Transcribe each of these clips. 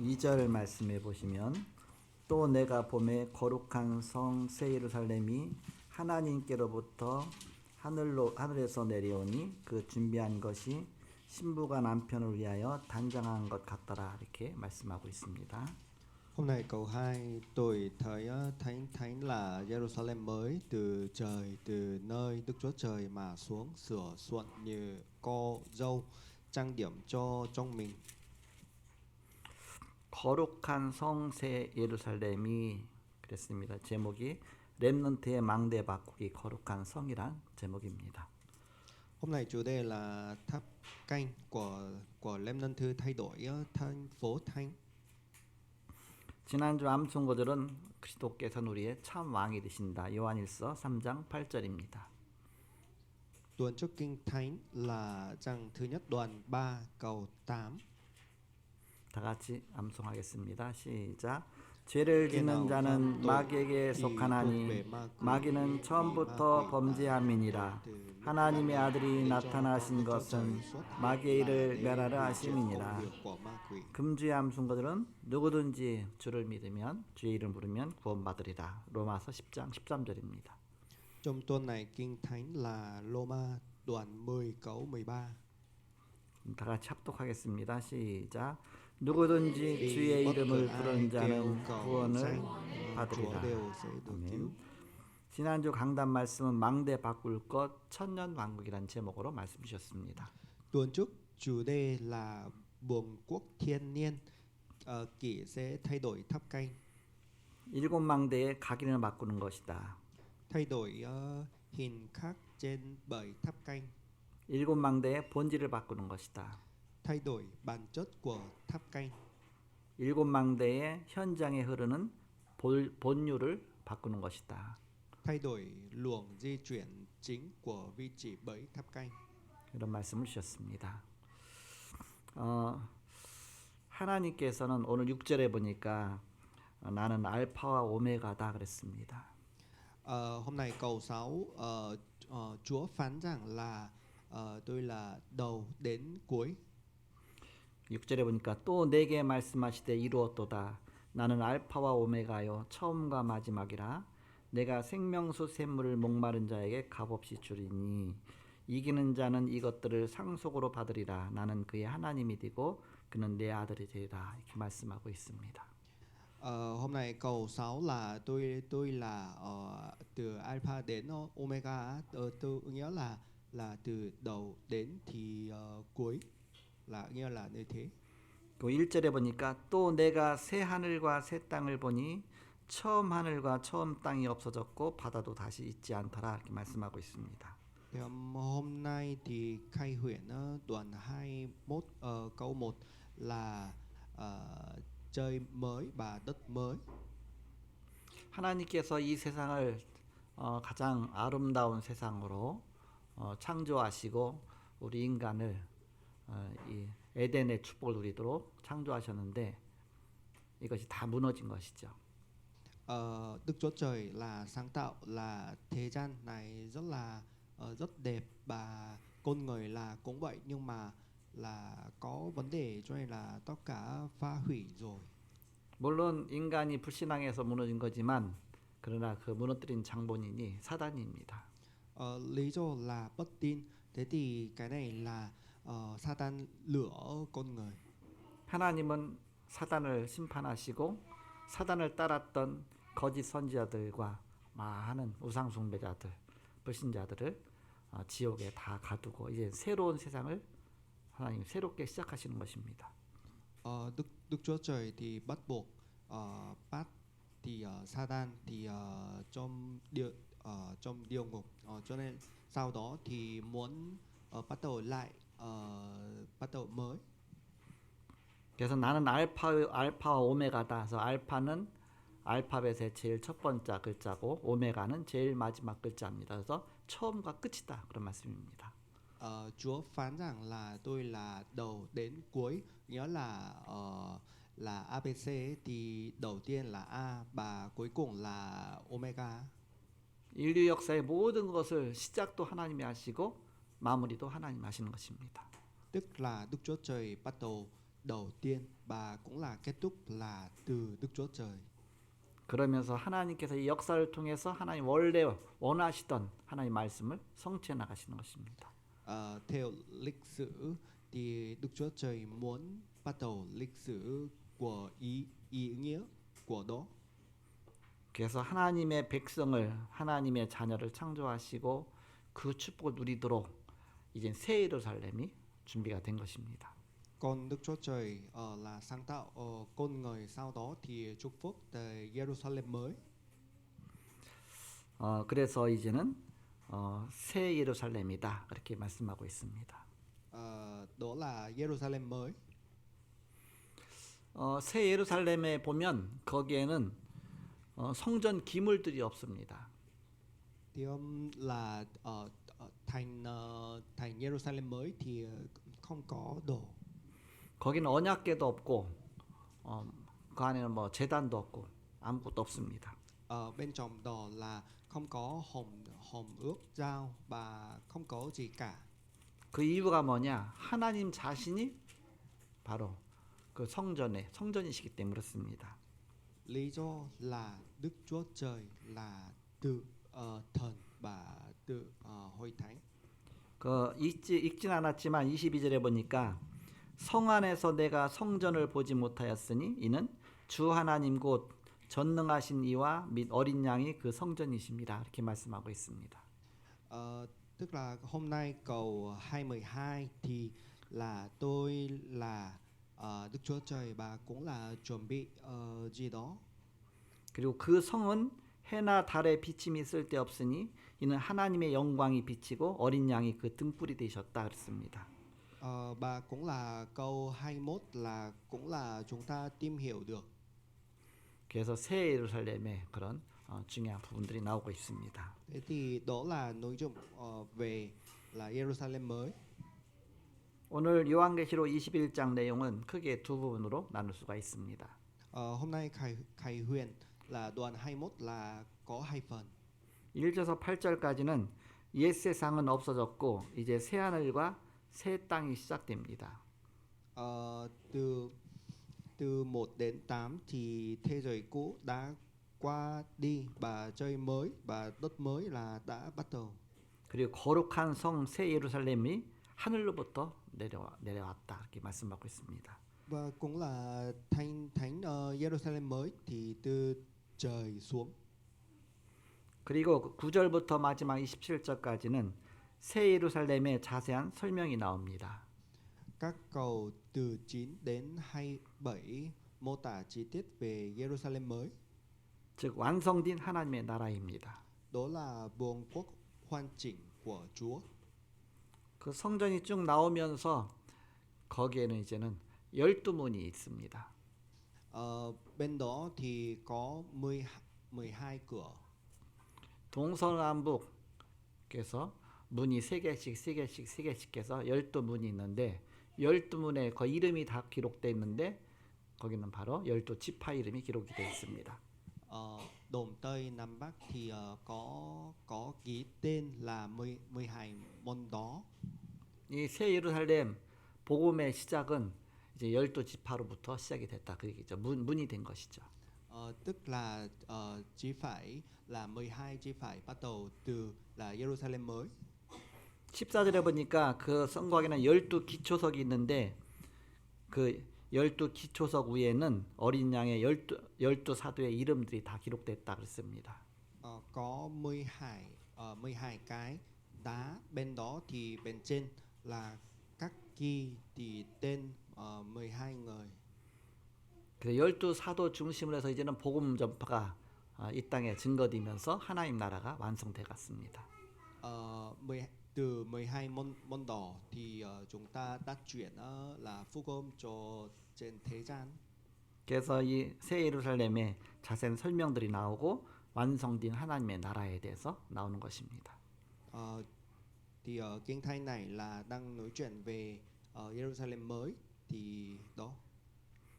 2절 말씀해 보시면 또 내가 보매 거룩한 성 새 예루살렘이 하나님께로부터 하늘에서 내려오니 그 준비한 것이 신부가 남편을 위하여 단장한 것 같더라 이렇게 말씀하고 있습니다. Hôm nay câu 2 tôi thấy thánh thánh là Jerusalem mới từ trời, từ nơi Đức Chúa Trời mà xuống, sửa soạn như cô dâu trang điểm cho trong mình. 거룩한 성 새 예루살렘이 그랬습니다. 제목이 렘넌트의 망대 바꾸기 거룩한 성이란 제목입니다. Hôm nay chủ đề là tháp canh của Lemnon Thư thay đổi thành phố Thánh. 지난주 암송거절은 그리스도께서는 우리의 참 왕이 되신다. 요한일서 3장 8절입니다. Tuần trước kinh thánh là trang thứ nhất đoạn 3 câu 8. 다 같이 암송하겠습니다. 시작. 죄를 짓는 자는 마귀에게 속하나니 마귀는 처음부터 범죄함이니라. 하나님의 아들이 나타나신 것은 마귀의 일을 멸하려 하심이니라. 금주의 암송거들은 누구든지 주를 믿으면 주의 이름 부르면 구원받으리라. 로마서 10장 13절입니다. Trong tuần này kinh thánh là Roma đoạn 10 câu 13. 다 같이 합독하겠습니다. 시작. 누구든지 주의 이름을 부르는 자는 구원을 받으리라. 아멘. 지난주 강단 말씀은 망대 바꿀 것 천년 왕국이란 제목으로 말씀 주셨습니다. Tuần trước chủ đề là buồng quốc thiên niên, kỷ sẽ thay đổi tháp canh, 일곱 망대의 각인을 바꾸는 것이다. thay đổi hình khắc trên bảy tháp canh, 일곱 망대의 본질을 바꾸는 것이다. thay đổi bản chất của tháp canh, 일곱 망대의 현장에 흐르는 본율을 바꾸는 것이다. thay đổi luồng di chuyển chính của vị trí bảy tháp canh. 이런 말씀을 주셨습니다. 하나님께서는 오늘 6절에 보니까 나는 알파와 오메가다 그랬습니다. Hôm nay câu 6 Chúa phán rằng là tôi là đầu đến cuối. 6절에 보니까 또 내게 말씀하시되 이루었도다. 나는 알파와 오메가요 처음과 마지막이라. 내가 생명수 샘물을 목마른 자에게 값없이 주리니 이기는 자는 이것들을 상속으로 받으리라. 나는 그의 하나님이 되고 그는 내 아들이 되리라. 이렇게 말씀하고 있습니다. Hôm nay câu 6 là tôi là từ alpha đến omega, tôi nghĩa là từ đầu đến thì cuối, là nghĩa là như thế. 그 1절에 보니까 또 내가 새 하늘과 새 땅을 보니 처음 하늘과 처음 땅이 없어졌고 바다도 다시 있지 않더라 이렇게 말씀하고 있습니다. Hôm nay thì khai huyễn đoạn 21 câu 1 là trời mới và đất mới. 하나님께서 이 세상을 가장 아름다운 세상으로 창조하시고 우리 인간을 이 에덴의 축복을 누리도록 창조하셨는데 이것이 다 무너진 것이죠. Đức Chúa Trời là sáng tạo là thế gian này rất đẹp và con người là cũng vậy, nhưng mà là có vấn đề cho nên là tất cả phá hủy rồi. 물론 인간이 불신앙해서 무너진 거지만 그러나 그 무너뜨린 장본인이 사단입니다. Lý do là bất tin, thế thì cái này là Satan lửa con người. 하나님은 사단을 심판하시고 사단을 따랐던 거짓 선지자들과 많은 우상 숭배자들, 불신자들을 지옥에 다 가두고 이제 새로운 세상을 하나님 새롭게 시작하시는 것입니다. Đức Chúa Trời thì bắt buộc bắt thì Satan thì trong địa ngục, cho nên sau đó thì muốn bắt đầu lại, bắt đầu mới. 그래서 나는 알파와 오메가다. 그래서 알파는 알파벳의 제일 첫 번째 글자고 오메가는 제일 마지막 글자입니다. 그래서 처음과 끝이다 그런 말씀입니다. Chúa phán rằng là tôi là đầu đến cuối, nghĩa là ABC ấy, thì đầu tiên là A và cuối cùng là Omega. 인류 역사의 모든 것을 시작도 하나님이 하시고 마무리도 하나님이 하시는 것입니다. Tức là Đức Chúa Trời bắt đầu đầu tiên và cũng là kết thúc là từ Đức Chúa Trời. 그러면서 하나님께서 이 역사를 통해서 하나님 원래 원하시던 하나님 말씀을 성취해 나가시는 것입니다. Theo lịch sử thì Đức Chúa Trời muốn bắt đầu lịch sử của ý nghĩa của đó. 그래서 하나님의 백성을 하나님의 자녀를 창조하시고 그 축복을 누리도록 이제 새 예루살렘이 준비가 된 것입니다. Còn Đức Chúa Trời là sáng tạo con người, sau đó thì chúc phúc tại Jerusalem mới. 그래서 이제는 새 예루살렘이다 그렇게 말씀하고 있습니다. Đó là Jerusalem mới. 새 예루살렘에 보면 거기에는 성전 기물들이 없습니다. Thì là thành Jerusalem mới thì không có đồ. 거기는 언약궤도 없고 그 안에는 뭐 제단도 없고 아무것도 없습니다. Bên trong đó là không có hòm ước giao và không có gì cả. 그 이유가 뭐냐? 하나님 자신이 바로 그 성전이시기 때문에 그렇습니다. Lý do là Đức Chúa Trời là từ thần và từ hội thánh. 그 읽진 않았지만 22절에 보니까 성 안에서 내가 성전을 보지 못하였으니 이는 주 하나님 곧 전능하신 이와 및 어린 양이 그 성전이십니다. 이렇게 말씀하고 있습니다. Tức là hôm nay câu 2:12 thì là tôi là Đức Chúa Trời và cũng là chuẩn bị gì đó. 그리고 그 성은 해나 달의 비침이 쓸데없으니 이는 하나님의 영광이 비치고 어린 양이 그 등불이 되셨다 그랬습니다. Và cũng là câu 21 là cũng là chúng ta tìm hiểu được. 그래서 새 예루살렘의 그런 중요한 부분들이 나오고 있습니다. Thế thì đó là nội dung về là Jerusalem mới. 오늘 요한계시록 21장 내용은 크게 두 부분으로 나눌 수가 있습니다. Hôm nay Khải Huyền là đoạn 21 là có hai phần. 1절에서 8절까지는 옛 세상은 없어졌고 이제 새 하늘과 새 땅이 시작됩니다. Từ 1 đến 8 thì thế giới cũ đã qua đi và trời mới và đất mới là đã bắt đầu. 그리고 거룩한 성 새 예루살렘이 하늘로부터 내려왔다 이렇게 말씀하고 있습니다. Và cũng là thánh Jerusalem mới thì từ trời xuống. 그리고 9절부터 마지막 27절까지는 새 예루살렘의 자세한 설명이 나옵니다. Các câu từ 9 đến 27 mô tả chi tiết về Jerusalem mới. 즉 완성된 하나님의 나라입니다. Đó là vương quốc hoàn chỉnh của Chúa. 그 성전이 쭉 나오면서 거기에는 이제는 12문이 있습니다. Bên đó thì có 12 cửa. 동서남북께서 문이 3개씩 해서 12문이 있는데 12문에 그 이름이 다 기록되어 있는데 거기는 바로 12지파 이름이 기록이 되어 있습니다. Đông Tây Nam Bắc thì có ký tên là 12 môn đó. 이 새 예루살렘 복음의 시작은 이제 12지파로부터 시작이 됐다. 그 얘기죠. 문이 된 것이죠. Tức là chỉ phải là 12 chỉ phải bắt đầu từ là Jerusalem mới. 14절에 보니까 그 성곽에는 12기초석이 있는데 그 12기초석 위에는 어린 양의 12 사도의 이름들이 다 기록됐다 그랬습니다. Có 12 cái đá, bên đó thì bên trên là các ghi thì tên 12 người. 그 12 사도 중심으로 해서 이제는 복음 전파가 이 땅에 증거되면서 하나님 나라가 완성돼 갔습니다. Từ 12 môn đỏ thì chúng ta đã chuyển là phúc âm cho trên thế gian. 그래서 이 새 예루살렘의 자세한 설명들이 나오고 완성된 하나님의 나라에 대해서 나오는 것입니다. Thì ở kinh thánh này là đang nói chuyện về Jerusalem mới thì đó.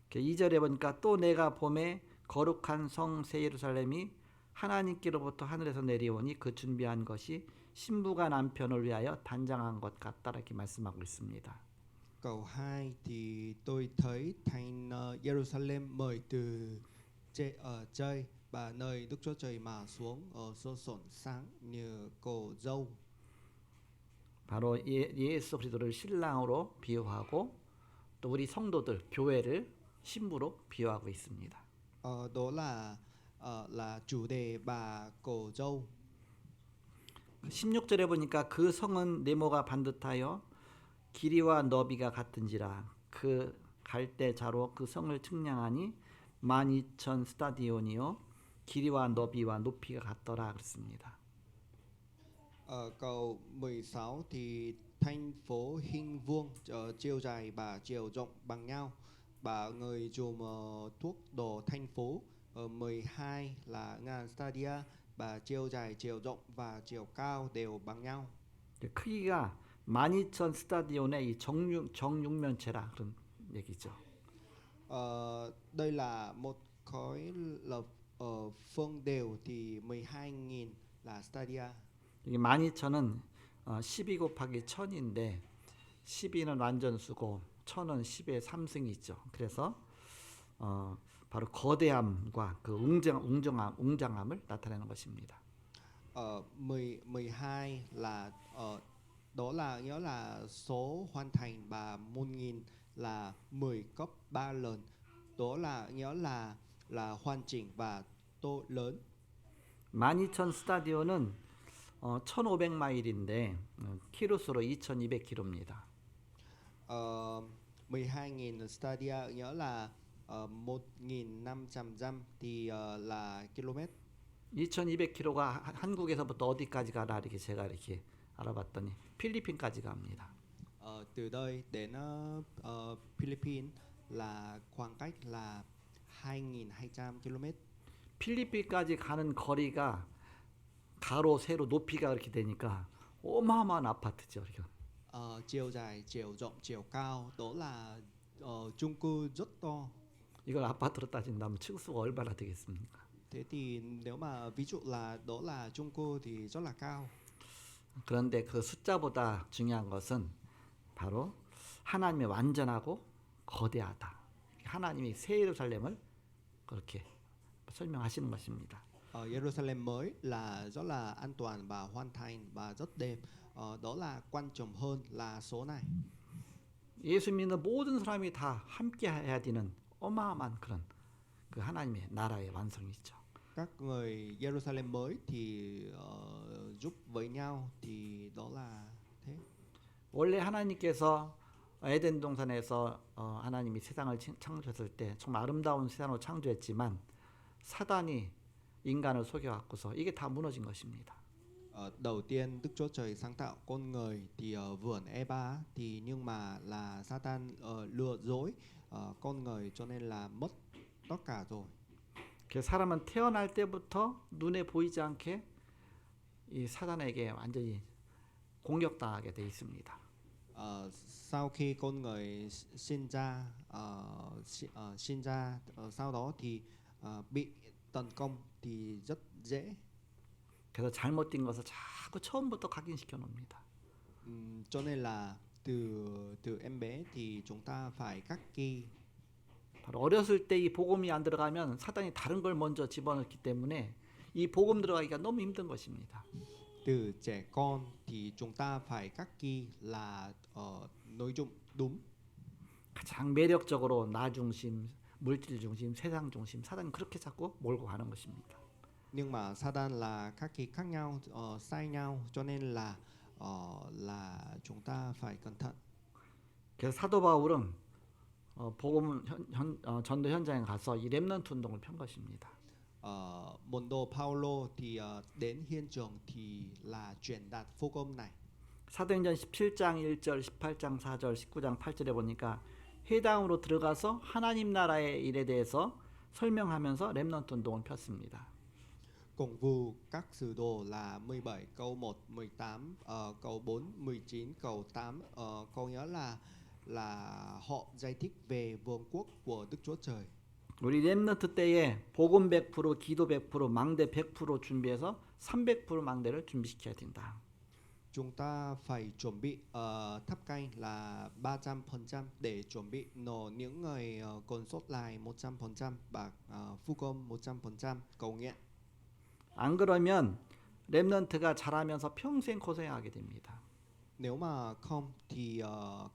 2절에 보니까 또 내가 봄에 거룩한 성 새 예루살렘이 하나님께로부터 하늘에서 내려오니 그 준비한 것이 신부가 남편을 위하여 단장한 것 같다 이렇게 말씀하고 있습니다. Câu 2 thì tôi thấy thành Jerusalem mời từ trời và nơi Đức Chúa Trời mà xuống ở số sổn sáng như cô dâu. 바로 예수 그리스도를 신랑으로 비유하고 또 우리 성도들 교회를 신부로 비유하고 있습니다. Đó là chủ đề bà cô dâu. 16절에 보니까 그 성은 네모가 반듯하여 길이와 너비가 같은지라 그 갈대자로 그 성을 측량하니 12,000 스타디온이요 길이와 너비와 높이가 같더라 그랬습니다. Câu 16 thì thành phố hình vuông, chiều dài và chiều rộng bằng nhau. Bà người chùm thuốc đồ thành phố 12 là ngàn stadia, và chiều dài, chiều rộng và chiều cao đều bằng nhau. 크기가 12,000 스타디온의 이 정육면체라 그런 얘기죠. Đây là một khối lập phương đều thì 12.000 là stadia. 이게 12,000은 12 곱하기 1000인데 12는 완전수고 1000은 10의 3승이죠. 그래서 바로 거대함과 그 웅장함을 나타내는 것입니다. 12 là đó là nghĩa là số hoàn thành, và 1000 là 10 gấp 3 lần. Đó là nghĩa là hoàn chỉnh và to lớn. 12,000 스타디온은 1500마일인데 키로수로 2200km입니다. 12.000 stadia nghĩa là 1.500 dặm thì là km. 2200km가 한국에서부터 어디까지 가나 이렇게 제가 이렇게 알아봤더니 필리핀까지 갑니다. Từ đây đến Philippines là khoảng cách là 2.200 km. 필리핀까지 가는 거리가 가로 세로 높이가 그렇게 되니까 어마어마한 아파트죠. Chiều dài, chiều rộng, chiều cao, đó là chung cư rất to. 이걸 아파트로 따진다면 층수가 얼마나 되겠습니까? Thế thì nếu mà ví dụ là đó là chung cư thì rất là cao. 그런데 그 숫자보다 중요한 것은 바로 하나님의 완전하고 거대하다. 하나님이 새 예루살렘을 그렇게 설명하시는 것입니다. Jerusalem mới là rất là an toàn và hoàn thành và rất đẹp. Đó là quan trọng hơn là số này. 예수 믿는 모든 사람이 다 함께 해야 되는 어마어마한 그런 그 하나님의 나라의 완성이죠. Các người Jerusalem mới thì giúp với nhau thì đó là thế. 원래 하나님께서 에덴 동산에서 하나님이 세상을 창조했을 때 정말 아름다운 세상으로 창조했지만 사단이 인간을 속여갖고서 이게 다 무너진 것입니다. Đầu tiên Đức Chúa Trời sáng tạo con người thì vườn Eva thì nhưng mà là Satan lừa dối con người cho nên là mất tất cả rồi. 그래서 사람은 태어날 때부터 눈에 보이지 않게 이 사단에게 완전히 공격당하게 돼 있습니다. Sau khi con người sinh ra sau đó thì bị tấn công thì rất dễ. 그래서 잘못된 것을 자꾸 처음부터 각인시켜 놓습니다. Cho nên là từ em bé thì chúng ta phải khắc ghi. 바로 어렸을 때 이 복음이 안 들어가면 사단이 다른 걸 먼저 집어넣기 때문에 이 복음 들어가기가 너무 힘든 것입니다. Từ trẻ con thì chúng ta phải khắc ghi là nội dung đúng. 가장 매력적으로 나 중심, 물질 중심, 세상 중심 사단은 그렇게 자꾸 몰고 가는 것입니다. Nhưng mà Satan là các cái khác nhau, sai nhau, cho nên là chúng ta phải cẩn thận. 그래서 사도 바울은 복음 전도 현장에 가서 이 렘넌트 운동을 편 것입니다. Môn đồ Paulo thì đến hiện trường thì là truyền đạt福âm này. 사도행전 17장 1절, 18장 4절, 19장 8절에 보니까 회당으로 들어가서 하나님 나라의 일에 대해서 설명하면서 렘넌트 운동을 폈습니다. Công vụ các sứ đồ là 17 câu 1, 18, câu 4, 19, câu 8, có nghĩa là họ giải thích về vương quốc của Đức Chúa Trời. 우리 렘넌트 때에 복음 100%, 기도 100%, 망대 100% 준비해서 300% 망대를 준비시켜야 된다. chúng ta phải chuẩn bị tháp canh là 300% để chuẩn bị những người còn sót lại 100% và phu công 100% cầu nguyện. 안 그러면 렘넌트가 자라면서 평생 고생하게 됩니다. Nếu mà không thì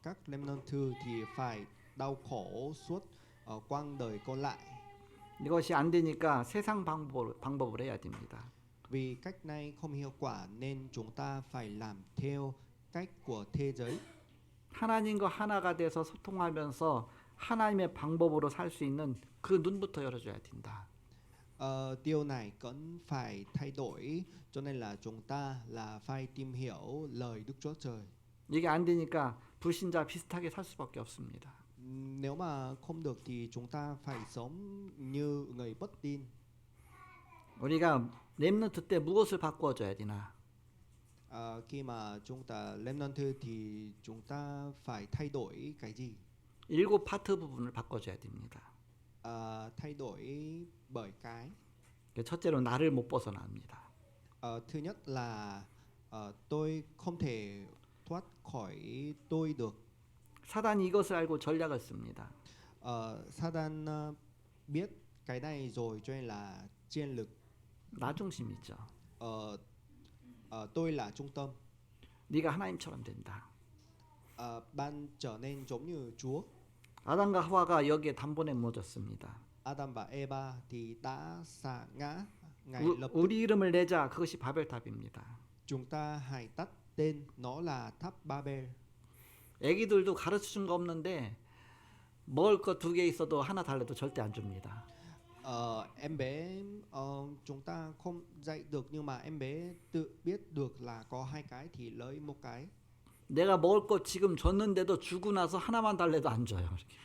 các remnant thư thì phải đau khổ suốt quãng đời còn lại. 이것이 안 되니까 세상 방법을 해야 됩니다. Vì cách này không hiệu quả nên chúng ta phải làm theo cách của thế giới. 하나님과 하나가 돼서 소통하면서 하나님의 방법으로 살 수 있는 그 눈부터 열어줘야 된다. Điều này cần phải thay đổi, cho nên là chúng ta là phải tìm hiểu lời Đức Chúa Trời. 이게 안 되니까 불신자 비슷하게 살 수밖에 없습니다. Nếu mà không được thì chúng ta phải sống như người bất tin. 우리가 렘넌트 때 무엇을 바꾸어줘야 되나? Khi mà chúng ta remnant thư thì chúng ta phải thay đổi cái gì? 7 파트 부분을 바꿔줘야 됩니다. Thay đổi bởi cái 첫째로 나를 못 벗어납니다. thứ nhất là tôi không thể thoát khỏi tôi được. 사단이 이것을 알고 전략을 씁니다. Satan biết cái này rồi cho nên là chiến lược. 나 중심이죠. Tôi là trung tâm. 네가 하나님처럼 된다. Bạn trở nên giống như Chúa. 아담과 하와가 여기에 단번에 무너졌습니다. Adam và Eva thì đã sa ngã ngay lập tức. 우리 이름을 내자. 그것이 바벨탑입니다. Chúng ta hãy tắt tên, nó là tháp Babel. 애기들도 가르쳐준 거 없는데 먹을 거 2개 있어도 하나 달래도 절대 안 줍니다. Em bé chúng ta không dạy được, nhưng mà em bé tự biết được là có 2 cái thì lấy 1 cái. 내가 먹을 거 지금 줬는데도 주고 나서 하나만 달래도 안 줘요. 이렇게.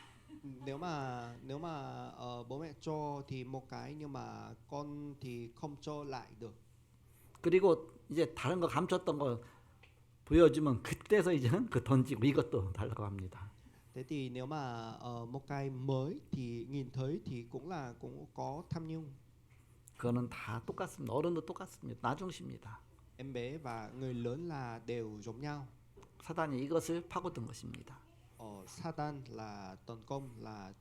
Nếu mà bố mẹ cho thì 1 cái, nhưng mà con thì không cho lại được. 그리고 이제 다른 거 감췄던 거 보여주면 그때서 이제는 그 던지고 이것도 달라고 합니다. Thế thì nếu mà 1 cái mới thì nhìn thấy thì cũng có tham nhung. 그거는 다 똑같습니다. 어른도 똑같습니다. 나 중심입니다. Em bé và người lớn là đều giống nhau. 사단이 이것을 파고든 것입니다. Satan là tấn công, là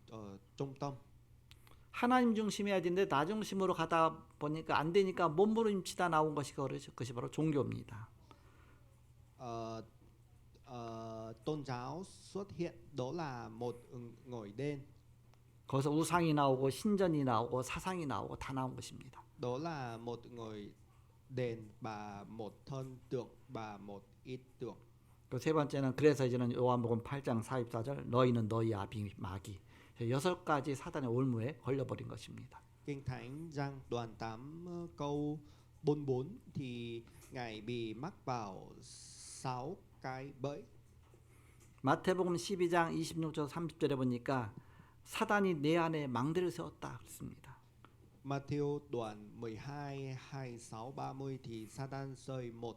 trung tâm. 하나님 중심이어야 되는데 나 중심으로 가다 보니까 안 되니까 몸부림치다 나온 것이 그것이 바로 종교입니다. Tôn giáo xuất hiện, đó là một ngôi đền. 거기서 우상이 나오고 신전이 나오고 사상이 나오고 다 나온 것입니다. Đó là một ngôi đền và một thân tượng và một ý tưởng. 그 세 번째는 그래서 이제는 요한복음 8장 44절 너희는 너희 아비 마귀 6가지 사단의 올무에 걸려버린 것입니다. Kinh Thánh Giăng đoạn 8 câu 44 thì Ngài bị mắc vào 6 cái bẫy. 마태복음 12장 26절 30절에 보니까 사단이 내 안에 망대를 세웠다 그랬습니다. Matthew đoạn 12 26 30 thì Satan xây một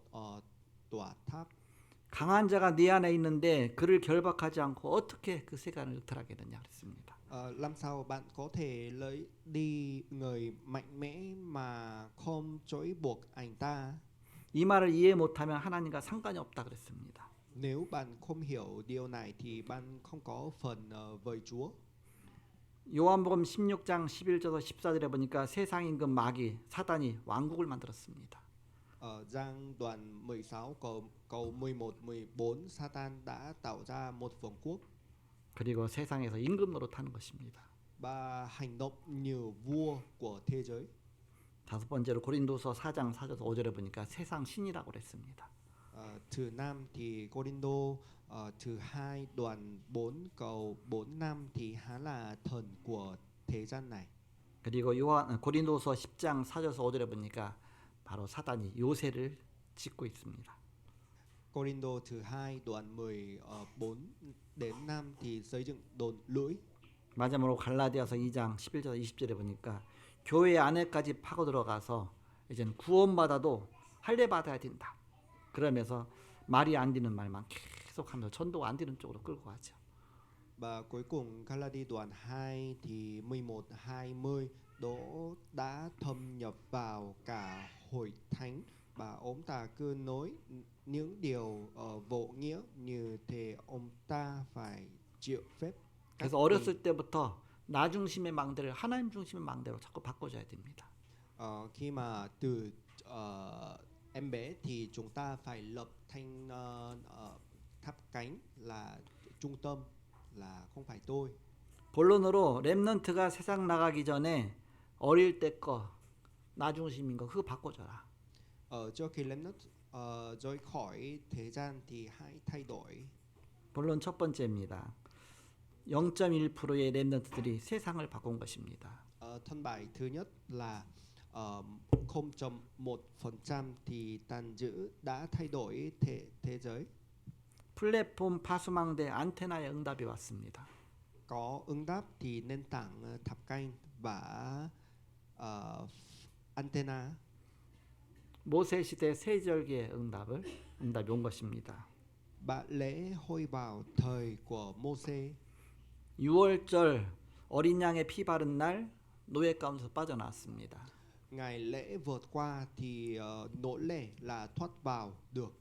tòa tháp. 강한 자가 네 안에 있는데 그를 결박하지 않고 어떻게 그 세간을 흡탈하겠느냐 그랬습니다. Làm sao bạn có thể lấy đi người mạnh mẽ mà không trói buộc anh ta? 이 말을 이해 못하면 하나님과 상관이 없다 그랬습니다. Nếu bạn không hiểu điều này thì bạn không có phần với Chúa. 요한복음 16장 11절에서 14절에 보니까 세상 임금 마귀 사단이 왕국을 만들었습니다. Ở Giăng đoạn 16 câu 11 14 Satan đã tạo ra một vương quốc. 그리고 세상에서 임금 노릇하는 것입니다. Và hành động như vua của thế giới. 5번째로 고린도서 4장 4절에서 5절에 보니까 세상 신이라고 그랬습니다. Thứ 5 thì Cô-rin-đô thứ 2 đoạn 4 câu 4 5 thì hắn là thần của thế gian này. 그리고 고린도서 10장 4절에서 5절에 보니까 바로 사단이 요새를 짓고 있습니다. Cô-rin-đô thứ 2 đoạn 14 đến 5 thì xây dựng đồn lũy. 마지막으로 갈라디아서 2장 11절에서 20절에 보니까 교회 안에까지 파고 들어가서 이제는 구원받아도 할례 받아야 된다. 그러면서 말이 안 되는 말만 계속하면서 전도가 안 되는 쪽으로 끌고 가죠. Và cuối cùng Galati đoạn 2 thì 11 20 đó đã thâm nhập vào cả hội thánh bà ông ta cứ nói những điều vô nghĩa, như thế ông ta phải chịu phép các 그래서 어렸을 때부터 나 중심의 망대를 하나님 중심의 망대로 자꾸 바꿔줘야 됩니다. Khi mà từ em bé thì chúng ta phải lập thành tháp cánh là trung tâm, là không phải tôi. 본론으로 렘넌트가 세상 나가기 전에 어릴 때 거 나 중심인 거 그거 바꿔줘라. Trước khi lên rời khỏi thế gian thì hãy thay đổi. 본론 첫 번째입니다. 0.1%의 렘넌트들이 세상을 바꾼 것입니다. Thân bài thứ nhất là 0.1% thì tàn dữ đã thay đổi thế giới. 플랫폼 파수망대 안테나의 응답이 왔습니다. Có ứng đáp thì nền tảng tháp canh và antenna. 모세 시대 세절기의 응답이 온 것입니다. Bạn lễ hôi vào thời của Mô-sê. 6월절 어린 양의 피 바른 날 노예 가운데서 빠져나왔습니다. Ngày lễ vượt qua thì nỗi lệ là thoát vào được.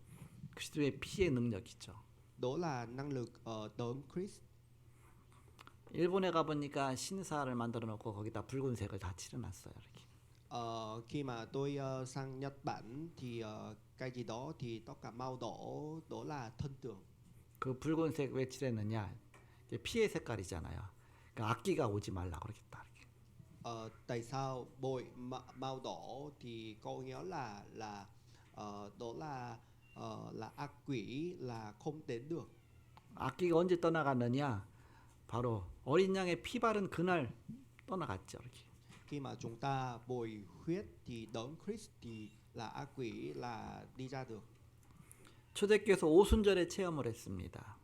그리스도의 피의 능력이죠. Đó là năng lực đấng Christ. 일본에 가보니까 신사를 만들어 놓고 거기다 붉은색을 다 칠해놨어요. 이렇게. Khi mà tôi sang Nhật Bản thì cái gì đó thì tất cả màu đỏ, đó là thân tượng. 그 붉은색 왜 칠했느냐? 이제 피의 색깔이잖아요. 그러니까 악기가 오지 말라 그러겠다. 이렇게. Tại sao bội màu đỏ thì có nghĩa là đó là ác quỷ, là không đến được. 악기가 언제 떠나갔느냐? 바로 어린 양의 피 바른 그날 떠나갔죠. 이렇게. Khi mà chúng ta bồi huyết thì đấng Christ thì là ác quỷ là đi ra được. 초대교회에서 오순절에 체험을 했습니다.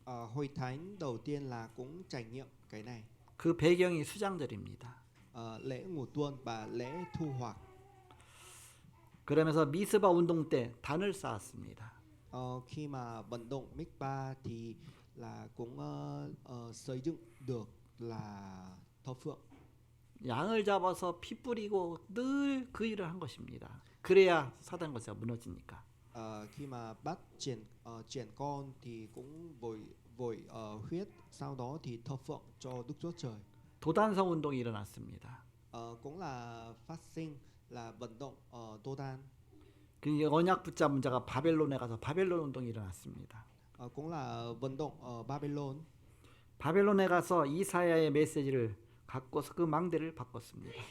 Hội thánh đầu tiên là cũng trải nghiệm cái này. 그 배경이 수장절입니다. Lễ ngũ tuần và lễ thu hoạch. 그러면서 미스바 운동 때 단을 쌓았습니다. Khi mà vận động Mikpa thì là cũng xây dựng được là thờ phượng. 양을 잡아서 피 뿌리고 늘 그 일을 한 것입니다. 그래야 사단 권세가 무너지니까. Khi mà bắt triển con thì cũng vội huyết, sau đó thì thờ phượng cho Đức Chúa Trời. 도단성 운동이 일어났습니다. Cũng là phát sinh là vận động Tô Đan. 그 언약 붙잡은 자가 바벨론에 가서 바벨론 운동이 일어났습니다. Cũng là vận động ở Babylon. 바벨론에 가서 이사야의 메시지를 갖고서 그 망대를 바꿨습니다.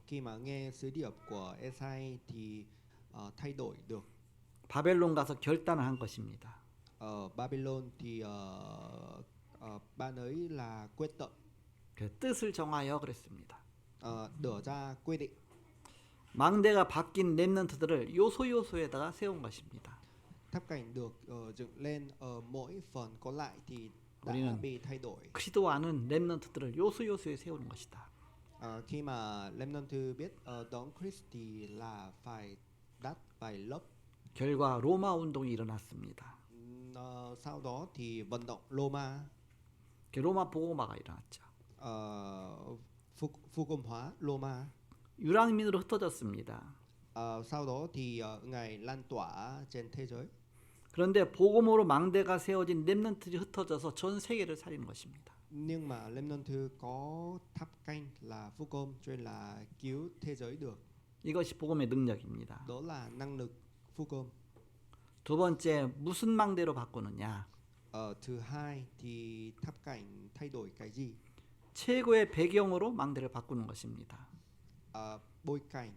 Khi mà nghe sứ điệp của Esai thì thay đổi được. 바벨론 가서 결단을 한 것입니다. Ở Babylon thì ban ấy là quyết định. 그 뜻을 정하여 그랬습니다. Đưa ra quy định. 망대가 바뀐 렘넌트들을 요소요소에다가 세운 것입니다. Tháp cảnh được dựng lên ở mỗi phần còn lại thì đã 우리는 bị thay đổi. 그리스도 아는 렘넌트들을 요소요소에 세우는 것이다. Khi mà Remnant biết đón Christ thì là phải đắt vài lớp. 결과 로마 운동이 일어났습니다. Sau đó thì vận động Roma. 로마 복음화가 일어났죠. Phu công hóa Roma. 유랑민으로 흩어졌습니다. Sau đó thì ngài lan tỏa trên thế giới. 그런데 복음으로 망대가 세워진 렘넌트들이 흩어져서 전 세계를 살리는 것입니다. Nhưng mà Remnant có tháp canh là phu công cho nên là cứu thế giới được. 이것이 복음의 능력입니다. Đó là năng lực phu công. 두 번째, 무슨 망대로 바꾸느냐? Thứ hai thì tháp cảnh thay đổi cái gì? 최고의 배경으로 망대를 바꾸는 것입니다. Bối cảnh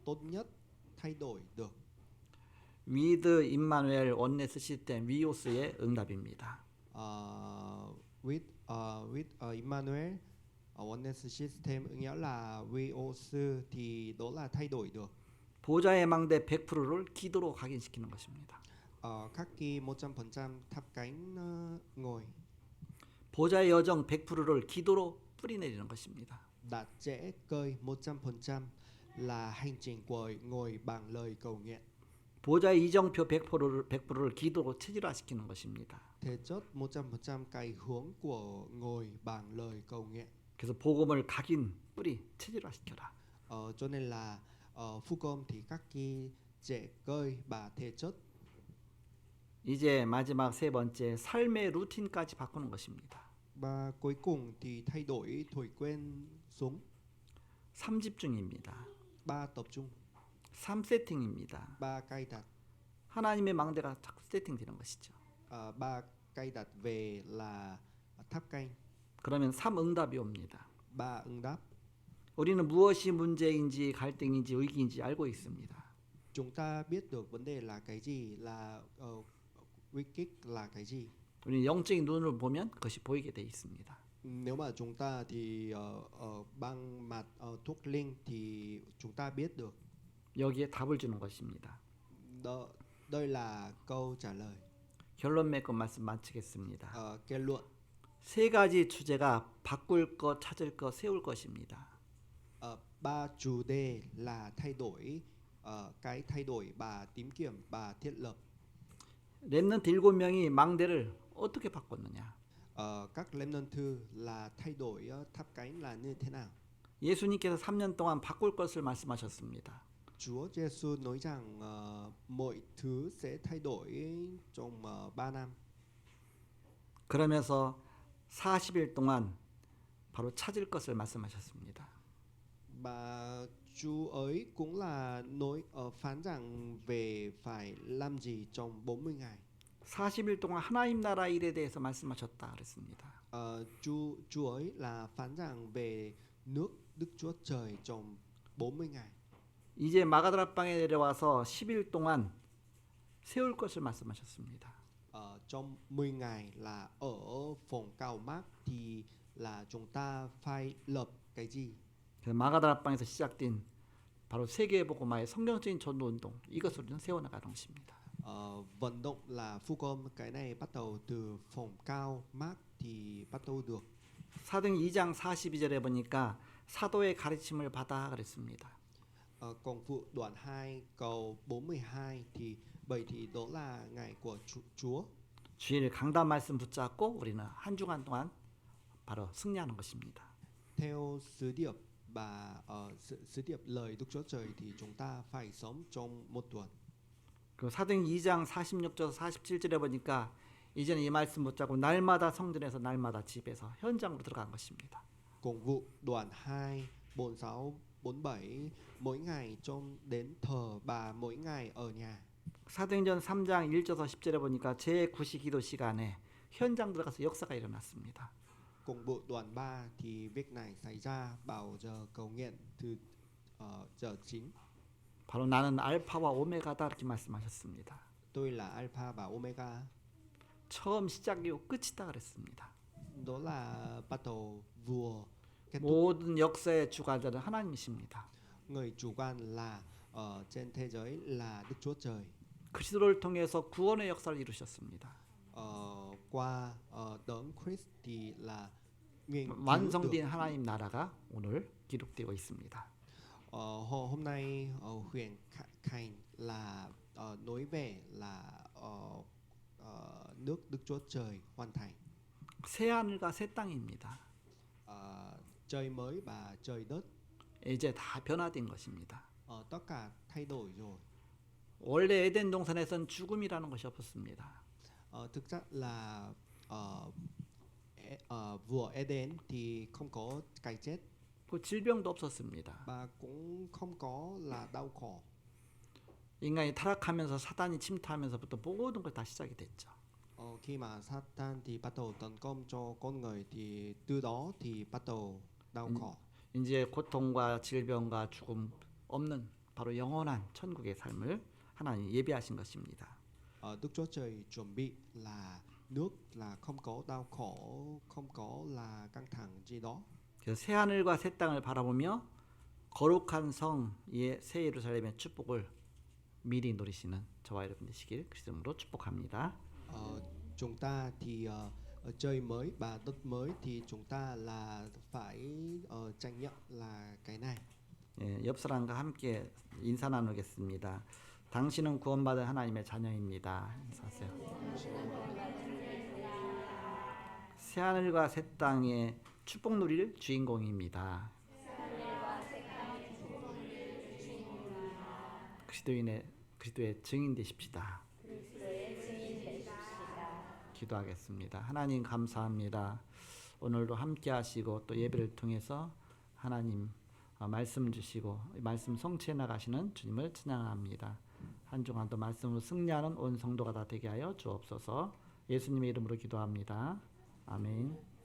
tốt nhất thay đổi được. 위드 임마누엘 원네스 시스템 위오스의 응답입니다. With Emmanuel Oneness System nghĩa là VOS thì đó là thay đổi được. 보좌의 망대 100%를 기도로 각인시키는 것입니다. Khắc ghi 100% tháp cánh ngồi. 보좌의 여정 100%를 기도로 뿌리내리는 것입니다. Đạt trễ cơi 100% là hành trình của ngồi bằng lời cầu nguyện. 보좌의 이정표 100%를 기도로 체질화시키는 것입니다. Thể chất 100% cái hướng của ngồi bằng lời cầu nguyện. 그래서 복음을 각인 뿌리 체질화시켜라. Cho nên là Phu công thì các cái rễ cây và thể chất. 이제 마지막 세 번째 삶의 루틴까지 바꾸는 것입니다. Và cuối cùng thì thay đổi thói quen sống. 3집중입니다. 3 tập trung, 3세팅입니다. 3 cài đặt. 하나님의 망대가 자꾸 세팅되는 것이죠. 3 cài đặt về là tháp canh, 그러면 3응답이 옵니다. 3 ứng đáp. 우리는 무엇이 문제인지 갈등인지 위기인지 알고 있습니다. Chúng ta biết được vấn đề là cái gì, là nguy kích là cái gì. 우리는 영적인 눈으로 보면 그것이 보이게 돼 있습니다. Nếu mà chúng ta thì bằng mặt thuốc linh thì chúng ta biết được. 여기에 답을 주는 것입니다. Đây là câu trả lời. 결론 맺고 말씀 마치겠습니다. Kết luận. 세 가지 주제가 바꿀 것, 찾을 것, 세울 것입니다. 3 chủ đề là thay đổi, cái thay đổi và tìm kiếm và thiết lập. 렘넌트 7명이 망대를 어떻게 바꿨느냐? Các remnant là thay đổi tháp cánh là như thế nào? 예수님께서 3년 동안 바꿀 것을 말씀하셨습니다. Chúa Giêsu nói rằng mọi thứ sẽ thay đổi trong 3 năm. 그러면서 40일 동안 바로 찾을 것을 말씀하셨습니다. Và Chúa ấy cũng là nói phán rằng về phải làm gì trong 40 ngày. 40일 동안 하나님 나라 일에 대해서 말씀하셨다 그랬습니다. Chúa ấy là phán rằng về nước Đức Chúa Trời trong 40 ngày. 이제 마가다락방에 내려와서 10일 동안 세울 것을 말씀하셨습니다. Trong 10 ngày là ở phòng cao mát thì là chúng ta phải lập cái gì? 마가다락방에서 시작된 바로 세계보고마의 성경적인 전도운동, 이것을 우리는 세워나가는 것입니다. Vận động là phu công, cái này bắt đầu từ phòng cao mát thì bắt đầu được. 사도행 2장 42절에 보니까 사도의 가르침을 받아 그랬습니다. Còn phụ đoạn 2 câu 42 thì vậy thì đó là ngày của Chúa. 주일 강단 말씀 붙잡고 우리는 한 주간 동안 바로 승리하는 것입니다. Theo sứ điệp và sứ điệp lời Đức Chúa Trời thì chúng ta phải sống trong một tuần. 그 사도행 2장 46절 47절에 보니까 이제는 이 말씀 붙잡고 날마다 성전에서 날마다 집에서 현장으로 들어간 것입니다. Cùng vụ đoạn 2 46 47 mỗi ngày trong đến thờ và mỗi ngày ở nhà. 사도행전 3장 1절에서 10절에 보니까 제9시 기도 시간에 현장 들어가서 역사가 일어났습니다. Cùng vụ đoạn 3 thì việc này xảy ra vào giờ cầu nguyện từ giờ 9. 바로 나는 알파와 오메가다 이렇게 말씀하셨습니다. Tôi là Alpha và Omega. 처음 시작이고 끝이다 그랬습니다. Đó là bắt đầu vừa kết thúc. 모든 역사의 주관자는 하나님이십니다. Người chủ quan là ở trên thế giới là Đức Chúa Trời. 그리스도를 통해서 구원의 역사를 이루셨습니다. Qua đấng Christ thì là 완성된 하나님 나라가 오늘 기록되고 있습니다. hôm nay huyền Khánh là nói về là nước Đức Chúa Trời hoàn thành. 새 하늘과 새 땅입니다. Trời mới và trời đất 이제 다 변화된 것입니다. tất cả thay đổi rồi. 원래 에덴 동산에선 죽음이라는 것이 없었습니다. Thực chất là vua Eden thì không có cái chết 그 질병도 없었습니다. và cũng không có là đau khổ. 인간이 타락하면서 사단이 침투하면서부터 모든 걸 다 시작이 됐죠. Khi mà Satan thì bắt đầu tấn công cho con người thì từ đó thì bắt đầu đau khổ. 이제 고통과 질병과 죽음 없는 바로 영원한 천국의 삶을 하나님 예비하신 것입니다. Đức Chúa Trời chuẩn bị là nước là không có đau khổ, không có là căng thẳng gì đó. 그래서 새 하늘과 새 땅을 바라보며 거룩한 성의 새 예루살렘의 축복을 미리 누리시는 저와 여러분 되시길 그 이름으로 축복합니다. Chúng ta thì trời mới và đất mới thì chúng ta là phải tranh nhận là cái này. 예, 옆 사람과 함께 인사 나누겠습니다. 당신은 구원받은 하나님의 자녀입니다. 인사하세요. 새 하늘과 새 땅의 축복 누릴 주인공입니다. 그리스도의 증인 되십시다. 기도하겠습니다. 하나님 감사합니다. 오늘도 함께 하시고 또 예배를 통해서 하나님 말씀 주시고 말씀 성취해 나가시는 주님을 찬양합니다. 한 주간도 말씀으로 승리하는 온 성도가 다 되게 하여 주옵소서. 예수님의 이름으로 기도합니다. 아멘.